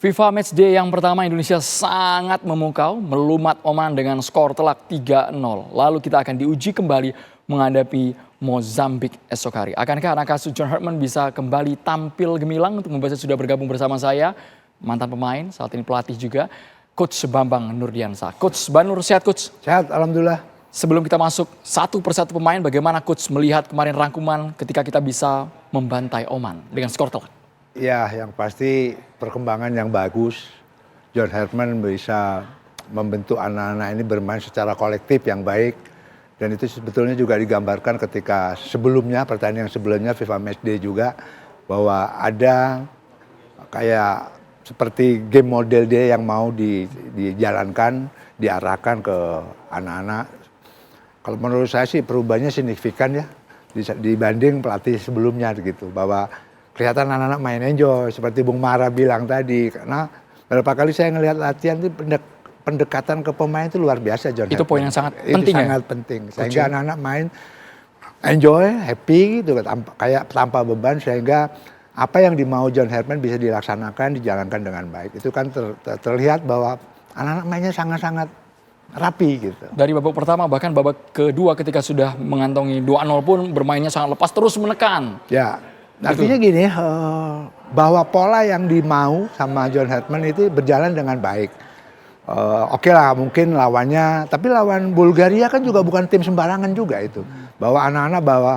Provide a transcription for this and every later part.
FIFA Matchday yang pertama Indonesia sangat memukau, melumat Oman dengan skor telak 3-0. Lalu kita akan diuji kembali menghadapi Mozambik esok hari. Akankah anak asuh John Hartman bisa kembali tampil gemilang? Untuk membahasnya sudah bergabung bersama saya, mantan pemain, saat ini pelatih juga, Coach Bambang Nurdiansah. Coach Banur, sehat Coach? Sehat, alhamdulillah. Sebelum kita masuk satu persatu pemain, bagaimana Coach melihat kemarin rangkuman ketika kita bisa membantai Oman dengan skor telak? Ya, yang pasti perkembangan yang bagus. John Hartman bisa membentuk anak-anak ini bermain secara kolektif yang baik. Dan itu sebetulnya juga digambarkan ketika sebelumnya, pertandingan sebelumnya FIFA Matchday juga. Bahwa ada kayak seperti game model dia yang mau dijalankan, diarahkan ke anak-anak. Kalau menurut saya sih perubahannya signifikan ya. Dibanding pelatih sebelumnya gitu. Bahwa kelihatan anak-anak main enjoy seperti Bung Mara bilang tadi, karena beberapa kali saya ngelihat latihan itu pendekatan ke pemain itu luar biasa, John. Itu poin yang sangat penting, sangat penting. Sehingga anak-anak main enjoy, happy gitu, kayak tanpa beban, sehingga apa yang dimau John Hartman bisa dilaksanakan, dijalankan dengan baik. Itu kan terlihat bahwa anak-anak mainnya sangat-sangat rapi gitu. Dari babak pertama bahkan babak kedua ketika sudah mengantongi 2-0 pun bermainnya sangat lepas, terus menekan. Ya. Artinya gini, bahwa pola yang dimau sama John Hartman itu berjalan dengan baik. Oke lah, mungkin lawannya, tapi lawan Bulgaria kan juga bukan tim sembarangan juga itu. Bahwa anak-anak, bahwa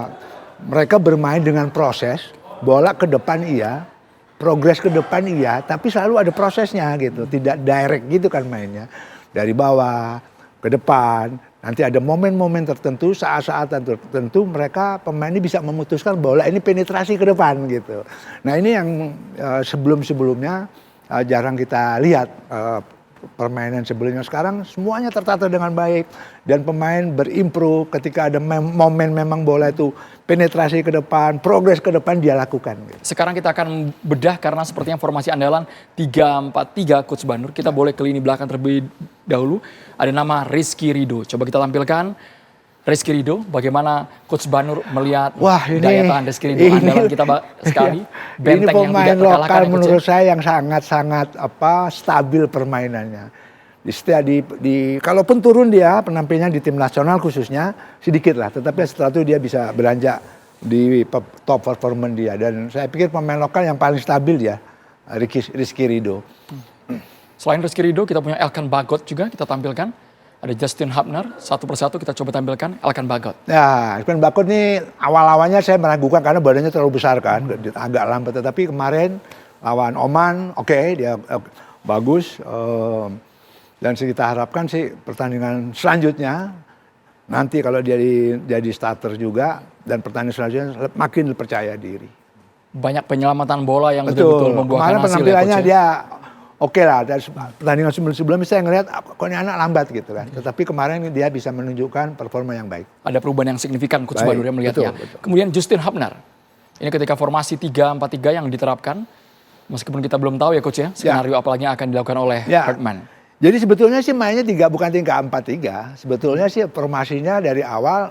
mereka bermain dengan proses, bola ke depan iya, progres ke depan iya, tapi selalu ada prosesnya gitu. Tidak direct gitu kan mainnya. Dari bawah ke depan. Nanti ada momen-momen tertentu, saat-saat tertentu mereka pemain ini bisa memutuskan bola ini penetrasi ke depan gitu. Nah ini yang sebelum-sebelumnya jarang kita lihat permainan sebelumnya. Sekarang semuanya tertata dengan baik dan pemain berimprove ketika ada momen memang bola itu penetrasi ke depan, progres ke depan dia lakukan. Gitu. Sekarang kita akan bedah karena sepertinya formasi andalan 3-4-3 Coach Banur. Kita boleh ke lini belakang terlebih dahulu. Ada nama Rizky Ridho. Coba kita tampilkan Rizky Ridho. Bagaimana Coach Banur melihat daya tahan Rizky Ridho andalan kita sekali. Benteng ini pemain yang lokal menurut saya yang sangat-sangat stabil permainannya. Kalaupun turun dia penampilannya di tim nasional khususnya sedikit lah, tetapi setelah itu dia bisa beranjak di top performance dia, dan saya pikir pemain lokal yang paling stabil dia Rizky Ridho. Selain Rizky Ridho kita punya Elkan Bagot juga kita tampilkan. Ada Justin Hubner, satu persatu kita coba tampilkan Elkan Bagot. Ya, Elkan Bagot ini awal-awalnya saya meragukan karena badannya terlalu besar kan, agak lambat, tetapi kemarin lawan Oman dia bagus. Dan kita harapkan sih pertandingan selanjutnya nanti kalau dia jadi starter juga dan pertandingan selanjutnya makin percaya diri. Banyak penyelamatan bola yang betul-betul membuahkan hasil. Penampilannya dia oke lah. Dari pertandingan sebelum-sebelumnya saya ngelihat kok ini anak lambat gitu kan. Tetapi kemarin dia bisa menunjukkan performa yang baik. Ada perubahan yang signifikan Coach Banur yang melihatnya. Betul. Kemudian Justin Hubner. Ini ketika formasi 3-4-3 yang diterapkan. Meskipun kita belum tahu ya Coach ya, skenario apalagi yang akan dilakukan oleh Hartman. Jadi sebetulnya sih mainnya bukan 3-4-3. Sebetulnya sih formasinya dari awal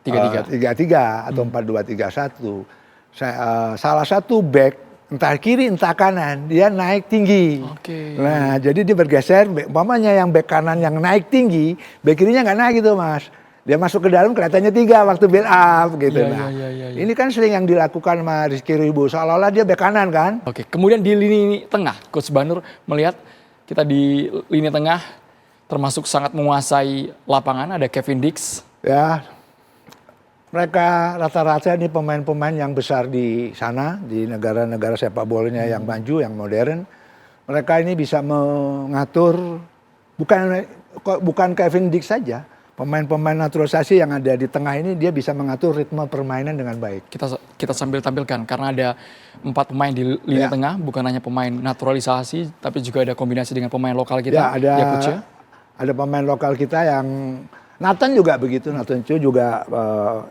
4-3-3 atau 4-2-3-1. Salah satu back entah kiri entah kanan dia naik tinggi. Nah jadi dia bergeser. Umpamanya yang back kanan yang naik tinggi, back kirinya nggak naik gitu Mas. Dia masuk ke dalam kelihatannya 3 waktu build up gitu. Ini kan sering yang dilakukan sama Rizky Ridho, seolah-olah dia back kanan kan. Kemudian di lini tengah Coach Banur melihat kita di lini tengah termasuk sangat menguasai lapangan, ada Kevin Dix. Ya, mereka rata-rata ini pemain-pemain yang besar di sana, di negara-negara sepak bolanya yang maju, yang modern. Mereka ini bisa mengatur, bukan Kevin Dix saja, pemain-pemain naturalisasi yang ada di tengah ini dia bisa mengatur ritme permainan dengan baik. Kita sambil tampilkan karena ada 4 pemain di lini tengah, bukan hanya pemain naturalisasi, tapi juga ada kombinasi dengan pemain lokal kita. Ada pemain lokal kita yang Nathan juga begitu, Nathan Chu juga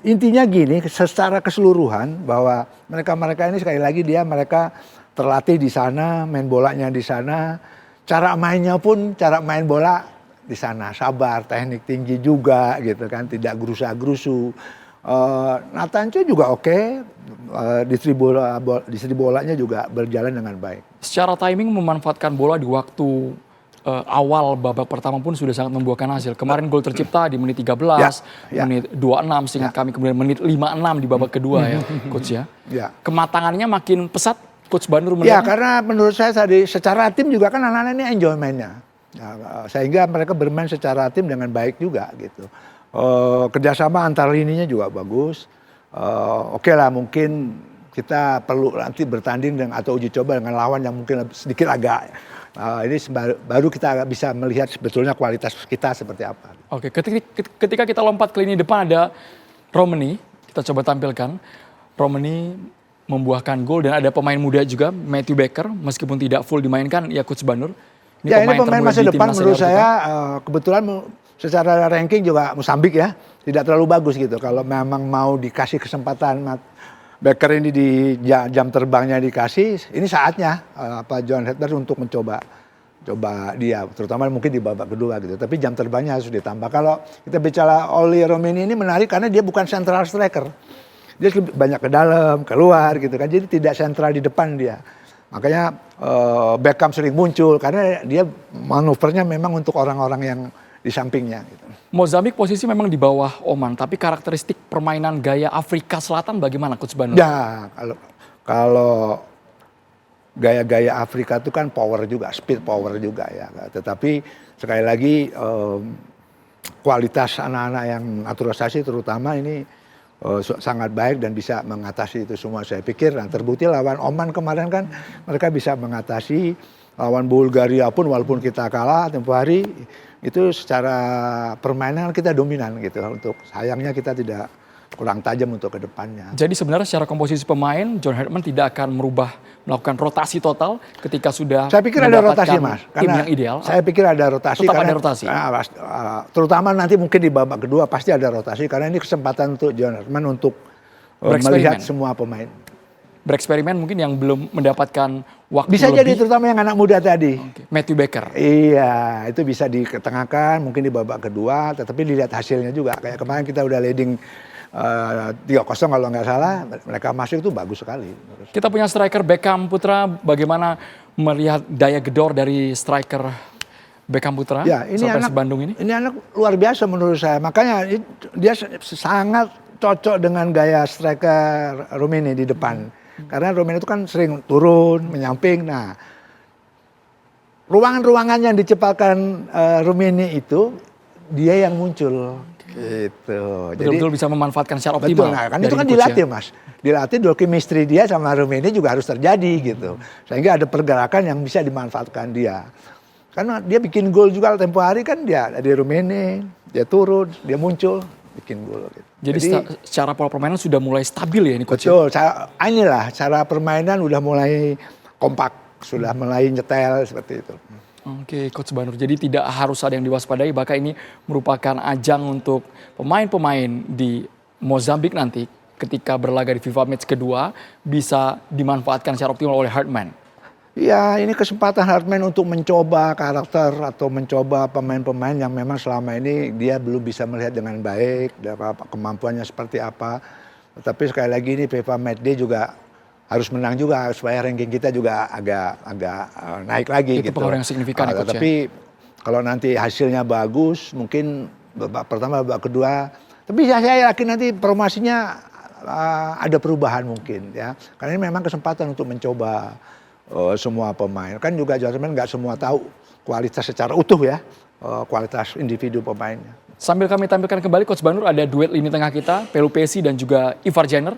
intinya gini, secara keseluruhan bahwa mereka ini sekali lagi mereka terlatih di sana, main bolanya di sana, cara mainnya pun cara main bola di sana, sabar, teknik tinggi juga gitu kan, tidak gerusa-gerusu. Nathan Chu juga oke, distribusi bolanya juga berjalan dengan baik. Secara timing memanfaatkan bola di waktu awal babak pertama pun sudah sangat membuahkan hasil. Kemarin gol tercipta di menit 13, Ya. menit 26 seingat kami, kemudian menit 56 di babak kedua ya, Coach ya. Ya. Kematangannya makin pesat, Coach Banur Ya, melihatnya. karena menurut saya tadi secara tim juga kan anak-anak ini enjoy mainnya. Ya, sehingga mereka bermain secara tim dengan baik juga gitu. Kerjasama antar lininya juga bagus. Oke lah, mungkin kita perlu nanti bertanding dengan atau uji coba dengan lawan yang mungkin sedikit agak ini baru kita bisa melihat sebetulnya kualitas kita seperti apa. Oke, ketika kita lompat ke lini depan ada Romani, kita coba tampilkan. Romani membuahkan gol dan ada pemain muda juga, Matthew Baker, meskipun tidak full dimainkan, ya Coach Banur. Ini pemain termuda masa di depan timnas menurut senior saya kita. kebetulan secara ranking juga Mozambik ya tidak terlalu bagus gitu. Kalau memang mau dikasih kesempatan Baker ini di jam terbangnya dikasih, ini saatnya John Hetman untuk mencoba dia, terutama mungkin di babak kedua gitu. Tapi jam terbangnya harus ditambah. Kalau kita bicara Oli Romani ini menarik karena dia bukan central striker. Dia lebih banyak ke dalam, keluar gitu kan. Jadi tidak sentral di depan dia. Makanya Beckham sering muncul karena dia manuvernya memang untuk orang-orang yang di sampingnya. Gitu. Mozambik posisi memang di bawah Oman, tapi karakteristik permainan gaya Afrika Selatan bagaimana Coach Banur? Ya, kalau gaya-gaya Afrika itu kan power juga, speed power juga ya. Tetapi sekali lagi kualitas anak-anak yang naturalisasi terutama ini sangat baik dan bisa mengatasi itu semua. Saya pikir terbukti lawan Oman kemarin kan mereka bisa mengatasi, lawan Bulgaria pun walaupun kita kalah tempo hari itu secara permainan kita dominan gitu. Untuk sayangnya kita tidak kurang tajam untuk ke depannya. Jadi sebenarnya secara komposisi pemain John Hetman tidak akan melakukan rotasi total ketika sudah saya pikir ada rotasi Mas, tim yang ideal. Saya pikir ada rotasi. Tetap karena, ada rotasi. Terutama nanti mungkin di babak kedua pasti ada rotasi karena ini kesempatan untuk John Hetman untuk melihat semua pemain. Bereksperimen mungkin yang belum mendapatkan waktu bisa lebih. Jadi terutama yang anak muda tadi. Matthew Baker. Iya, itu bisa diketengahkan mungkin di babak kedua, tetapi dilihat hasilnya juga. Kayak kemarin kita udah leading 3-0 kalau nggak salah, mereka masuk itu bagus sekali. Kita punya striker Beckham Putra, bagaimana melihat daya gedor dari striker Beckham Putra ya, ini anak Bandung ini? Ini anak luar biasa menurut saya, makanya dia sangat cocok dengan gaya striker Romani di depan. Karena Romani itu kan sering turun, menyamping. Nah, ruangan-ruangan yang diciptakan Romani itu dia yang muncul. Gitu. Betul-betul bisa memanfaatkan secara optimal. Betul, nah, kan itu kan dilatih ya? Mas. Dilatih dua chemistry dia sama Romani juga harus terjadi gitu. Sehingga ada pergerakan yang bisa dimanfaatkan dia. Karena dia bikin gol juga tempo hari kan dia di Romani, dia turun, dia muncul, bikin gol. Gitu. Jadi secara pola permainan sudah mulai stabil ya ini Coach? Betul, inilah cara permainan udah mulai kompak, sudah mulai nyetel seperti itu. Oke, Coach Banur. Jadi tidak harus ada yang diwaspadai, bahkan ini merupakan ajang untuk pemain-pemain di Mozambik nanti ketika berlaga di FIFA Match kedua bisa dimanfaatkan secara optimal oleh Hartman. Ya, ini kesempatan Hartman untuk mencoba karakter atau mencoba pemain-pemain yang memang selama ini dia belum bisa melihat dengan baik, kemampuannya seperti apa. Tetapi sekali lagi ini FIFA Match Day juga harus menang juga supaya ranking kita juga agak naik lagi. Itu gitu. pengaruh yang signifikan ya, Coach. Tapi kalau nanti hasilnya bagus, mungkin babak pertama, babak kedua. Tapi saya yakin nanti promosinya ada perubahan mungkin ya. Karena ini memang kesempatan untuk mencoba semua pemain. Kan juga Jerman nggak semua tahu kualitas secara utuh ya, kualitas individu pemainnya. Sambil kami tampilkan kembali Coach Banur, ada duet lini tengah kita, Pelupesi dan juga Ivar Jenner.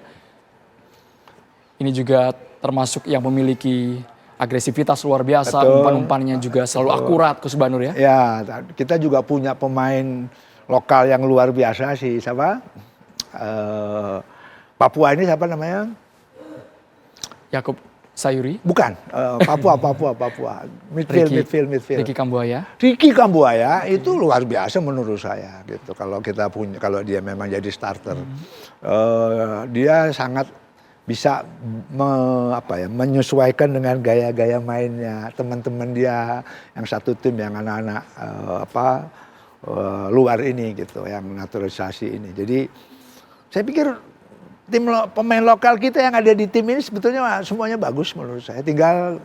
Ini juga termasuk yang memiliki agresivitas luar biasa, umpan-umpannya juga selalu akurat, Coach Banur ya. Ya, kita juga punya pemain lokal yang luar biasa sih, siapa? Papua ini siapa namanya? Yakub Sayuri. Bukan, Papua. Midfield. Ricky Kambuaya. Ricky Kambuaya itu luar biasa menurut saya gitu. Kalau dia memang jadi starter, dia sangat bisa menyesuaikan dengan gaya-gaya mainnya teman-teman dia yang satu tim yang anak-anak luar ini gitu, yang naturalisasi ini. Jadi Saya pikir pemain lokal kita yang ada di tim ini sebetulnya semuanya bagus menurut saya. Tinggal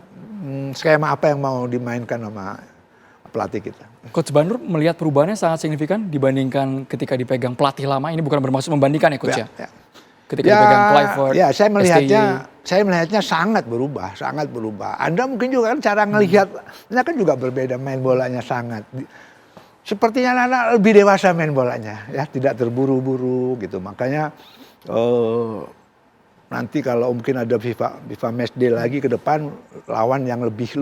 skema apa yang mau dimainkan sama pelatih kita. Coach Banur melihat perubahannya sangat signifikan dibandingkan ketika dipegang pelatih lama. Ini bukan bermaksud membandingkan ya Coach ya? Ketika dipegang Clifford, ya saya melihatnya sangat berubah. Anda mungkin juga kan cara ngelihatnya kan juga berbeda, main bolanya sangat. Sepertinya anak-anak lebih dewasa main bolanya, ya tidak terburu-buru gitu. Makanya nanti kalau mungkin ada FIFA Matchday lagi ke depan, lawan yang lebih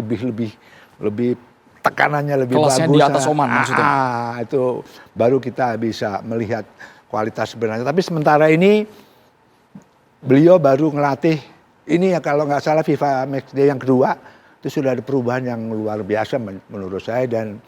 tekanannya lebih kelasnya bagus. Di atas Oman maksudnya. Itu baru kita bisa melihat kualitas sebenarnya. Tapi sementara ini beliau baru ngelatih ini ya, kalau nggak salah FIFA Matchday yang kedua itu sudah ada perubahan yang luar biasa menurut saya. Dan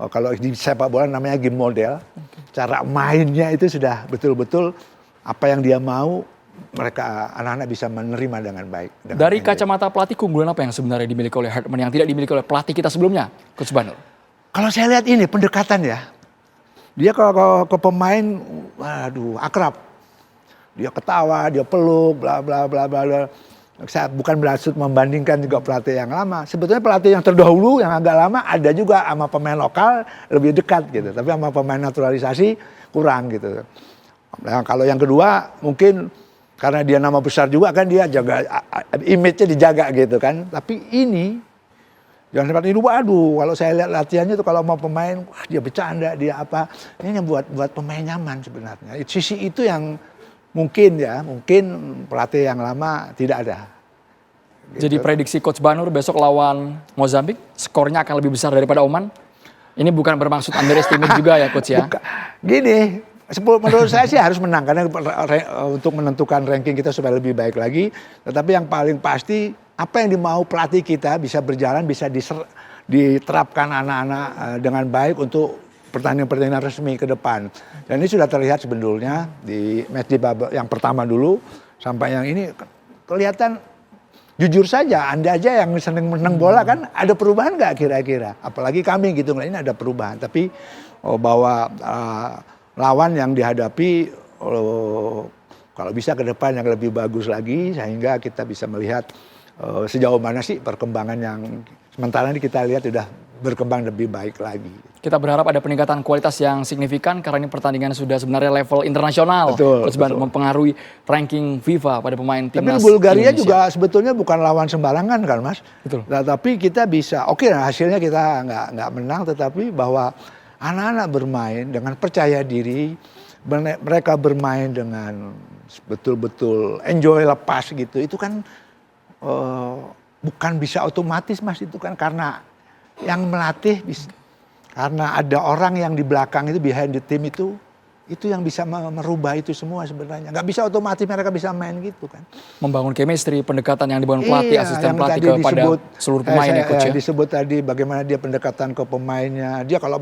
kalau di sepak bola namanya game model, cara mainnya itu sudah betul-betul apa yang dia mau, mereka anak-anak bisa menerima dengan baik. Dari kacamata pelatih, keunggulan apa yang sebenarnya dimiliki oleh Hartman yang tidak dimiliki oleh pelatih kita sebelumnya, Coach Banur? Kalau saya lihat ini pendekatan ya, dia kalau ke pemain, waduh akrab, dia ketawa, dia peluk, bla bla bla bla. Saya bukan bermaksud membandingkan juga pelatih yang lama. Sebetulnya pelatih yang terdahulu yang agak lama ada juga sama pemain lokal lebih dekat gitu. Tapi sama pemain naturalisasi kurang gitu. Nah, kalau yang kedua mungkin karena dia nama besar juga kan, dia jaga image-nya dijaga gitu kan. Tapi ini jangan seperti itu, waduh kalau saya lihat latihannya tuh kalau mau pemain, wah dia bercanda, dia apa. Ini yang buat pemain nyaman sebenarnya. Sisi itu yang mungkin pelatih yang lama tidak ada. Gitu. Jadi prediksi Coach Banur besok lawan Mozambik, skornya akan lebih besar daripada Oman. Ini bukan bermaksud underestimate juga ya Coach ya. Gini, menurut saya sih harus menang karena untuk menentukan ranking kita supaya lebih baik lagi. Tetapi yang paling pasti apa yang dimau pelatih kita bisa berjalan, bisa diterapkan anak-anak dengan baik untuk pertandingan-pertandingan resmi ke depan. Dan ini sudah terlihat sebetulnya di match yang pertama dulu sampai yang ini kelihatan. Jujur saja, Anda aja yang seneng menang bola kan ada perubahan nggak kira-kira? Apalagi kami gitu, ini ada perubahan. Tapi bahwa lawan yang dihadapi kalau bisa ke depan yang lebih bagus lagi sehingga kita bisa melihat sejauh mana sih perkembangan yang sementara ini kita lihat sudah berkembang lebih baik lagi. Kita berharap ada peningkatan kualitas yang signifikan karena ini pertandingan sudah sebenarnya level internasional. Betul. Mempengaruhi ranking FIFA pada pemain timnas. Tapi Bulgaria Indonesia juga sebetulnya bukan lawan sembarangan kan Mas. Betul. Nah, tapi kita bisa, hasilnya kita nggak menang, tetapi bahwa anak-anak bermain dengan percaya diri, mereka bermain dengan betul-betul enjoy, lepas gitu. Itu kan bukan bisa otomatis Mas, itu kan karena yang melatih, karena ada orang yang di belakang itu, behind the team itu yang bisa merubah itu semua sebenarnya. Nggak bisa otomatis mereka bisa main gitu kan. Membangun chemistry, pendekatan yang dibangun pelatih, asisten pelatih kepada seluruh pemain ya Coach ya. Disebut tadi bagaimana dia pendekatan ke pemainnya. Dia kalau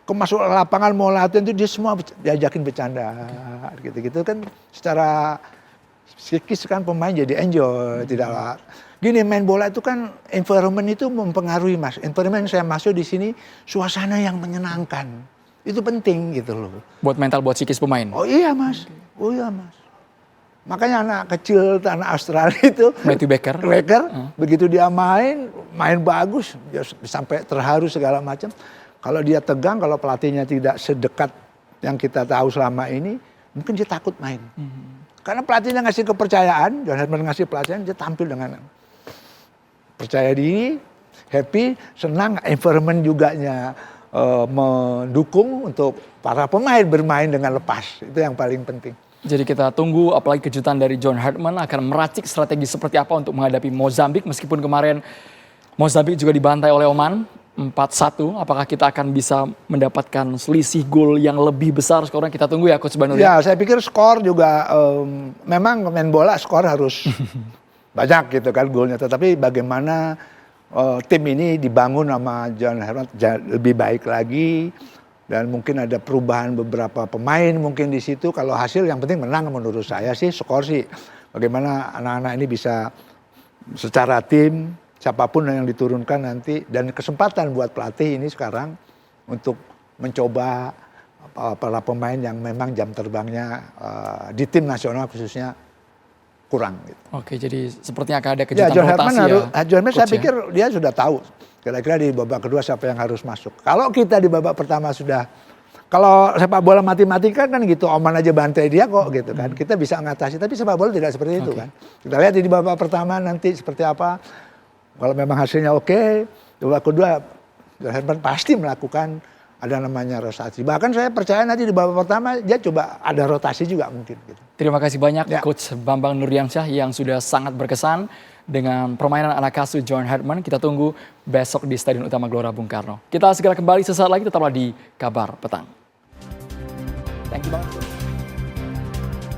masuk lapangan mau latihan itu dia semua diajakin bercanda gitu-gitu kan. Secara psikis kan pemain jadi enjoy, tidak. Gini, main bola itu kan environment itu mempengaruhi Mas. Environment saya masuk di sini suasana yang menyenangkan. Itu penting gitu loh. Buat mental, buat psikis pemain. Oh iya Mas. Makanya anak kecil anak Australia itu Matthew Baker. Begitu dia main bagus, dia sampai terharu segala macam. Kalau dia tegang, kalau pelatihnya tidak sedekat yang kita tahu selama ini, mungkin dia takut main. Karena pelatihnya ngasih kepercayaan, John Hartman ngasih pelatihan, dia tampil dengan percaya diri, happy, senang, environment juga mendukung untuk para pemain bermain dengan lepas. Itu yang paling penting. Jadi kita tunggu apalagi kejutan dari John Hartman akan meracik strategi seperti apa untuk menghadapi Mozambik. Meskipun kemarin Mozambik juga dibantai oleh Oman 4-1. Apakah kita akan bisa mendapatkan selisih gol yang lebih besar skornya? Kita tunggu ya Coach Banur. Ya, saya pikir skor juga memang main bola skor harus banyak gitu kan golnya. Tetapi bagaimana tim ini dibangun sama John Hartman lebih baik lagi. Dan mungkin ada perubahan beberapa pemain mungkin di situ. Kalau hasil yang penting menang menurut saya sih, skor sih. Bagaimana anak-anak ini bisa secara tim, siapapun yang diturunkan nanti. Dan kesempatan buat pelatih ini sekarang untuk mencoba para pemain yang memang jam terbangnya di tim nasional khususnya kurang. Gitu. Oke, jadi sepertinya akan ada Ya, kejutan John Herman rotasi harus, ya. John Herman saya Coach, ya? pikir dia sudah tahu kira-kira di babak kedua siapa yang harus masuk. Kalau kita di babak pertama sudah, kalau sepak bola matematika kan gitu, Oman aja bantai dia kok gitu kan. Kita bisa mengatasi, tapi sepak bola tidak seperti itu kan. Kita lihat di babak pertama nanti seperti apa. Kalau memang hasilnya oke, di babak kedua John Herman pasti melakukan ada namanya rotasi. Bahkan saya percaya nanti di babak pertama dia coba ada rotasi juga mungkin. Gitu. Terima kasih banyak Ya. Coach Bambang Nurdiansyah yang sudah sangat berkesan dengan permainan anak asuh John Herman. Kita tunggu besok di Stadion Utama Gelora Bung Karno. Kita segera kembali sesaat lagi, tetaplah di Kabar Petang. Thank you banget.